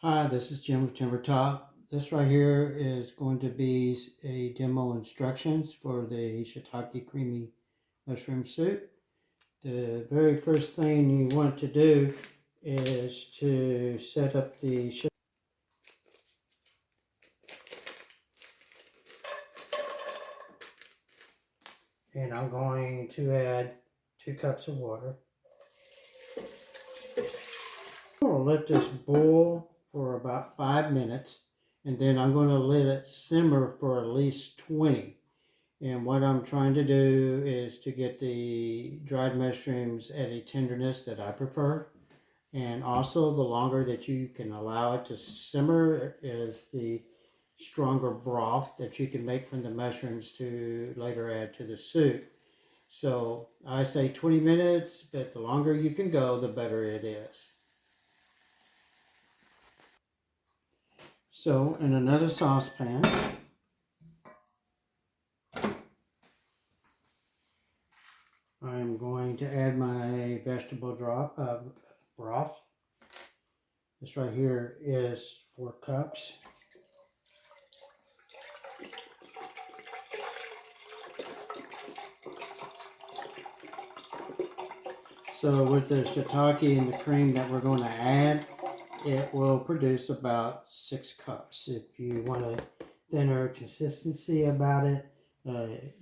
Hi, this is Jim with Timber Top. This right here is going to be a demo instructions for the Shiitake creamy mushroom soup. The very first thing you want to do is to set up the shiitake. And I'm going to add 2 cups of water. I'm going to let this boil for about 5 minutes, and then I'm going to let it simmer for at least 20. And what I'm trying to do is to get the dried mushrooms at a tenderness that I prefer. And also the longer that you can allow it to simmer is the stronger broth that you can make from the mushrooms to later add to the soup. So I say 20 minutes, but the longer you can go, the better it is. So in another saucepan, I'm going to add my vegetable broth. This right here is 4 cups. So with the shiitake and the cream that we're going to add, it will produce about 6 cups. If you want a thinner consistency about it,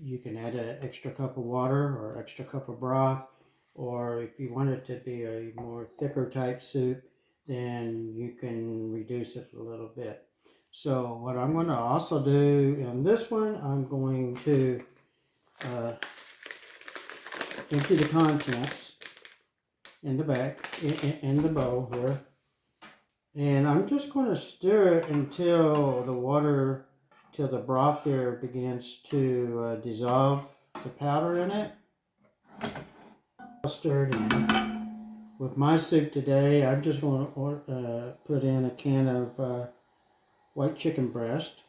you can add an extra cup of water or extra cup of broth. Or if you want it to be a more thicker type soup, then you can reduce it a little bit. So what I'm going to also do in this one, I'm going to empty the contents in the back, in the bowl here. And I'm just going to stir it until the broth here begins to dissolve the powder in it. I'll stir it in. With my soup today, I'm just going to put in a can of white chicken breast.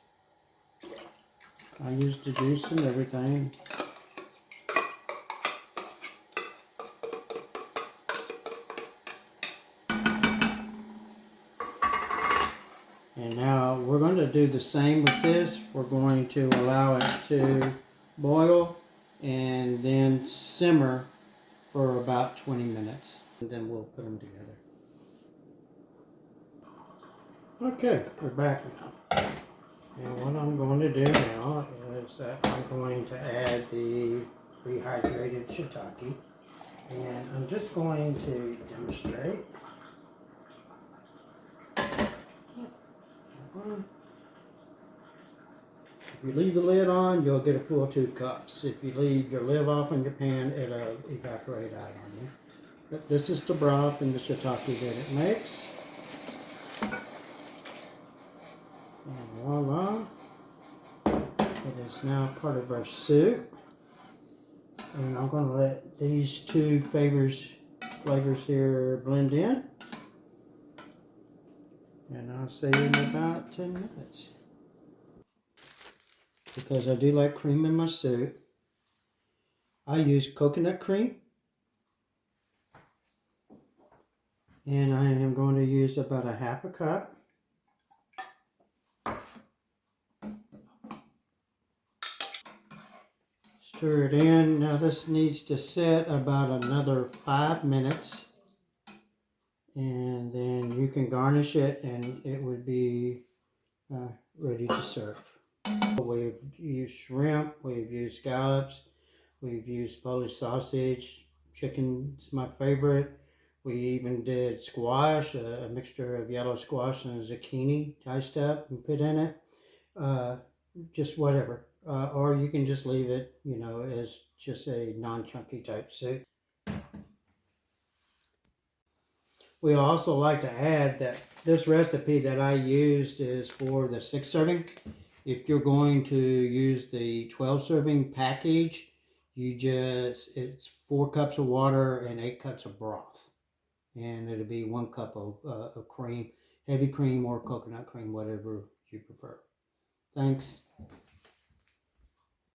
I used the juice and everything. And now we're going to do the same with this. We're going to allow it to boil and then simmer for about 20 minutes. And then we'll put them together. Okay, we're back now. And what I'm going to do now is that I'm going to add the rehydrated shiitake. And I'm just going to demonstrate. If you leave the lid on, you'll get a full 2 cups. If you leave your lid off on your pan, it'll evaporate out on you. But this is the broth and the shiitake that it makes. And voila. It is now part of our soup. And I'm going to let these 2 flavors here blend in. And I'll see you in about 10 minutes. Because I do like cream in my soup, I use coconut cream. And I am going to use about a half a cup. Stir it in. Now this needs to sit about another 5 minutes. And then you can garnish it and it would be ready to serve. We've used shrimp, we've used scallops, we've used Polish sausage, chicken's my favorite. We even did squash, a mixture of yellow squash and zucchini diced up and put in it. Just whatever. Or you can just leave it, you know, as just a non-chunky type soup. We also like to add that this recipe that I used is for the 6 serving. If you're going to use the 12 serving package, it's 4 cups of water and 8 cups of broth. And it'll be 1 cup of cream, heavy cream or coconut cream, whatever you prefer. Thanks.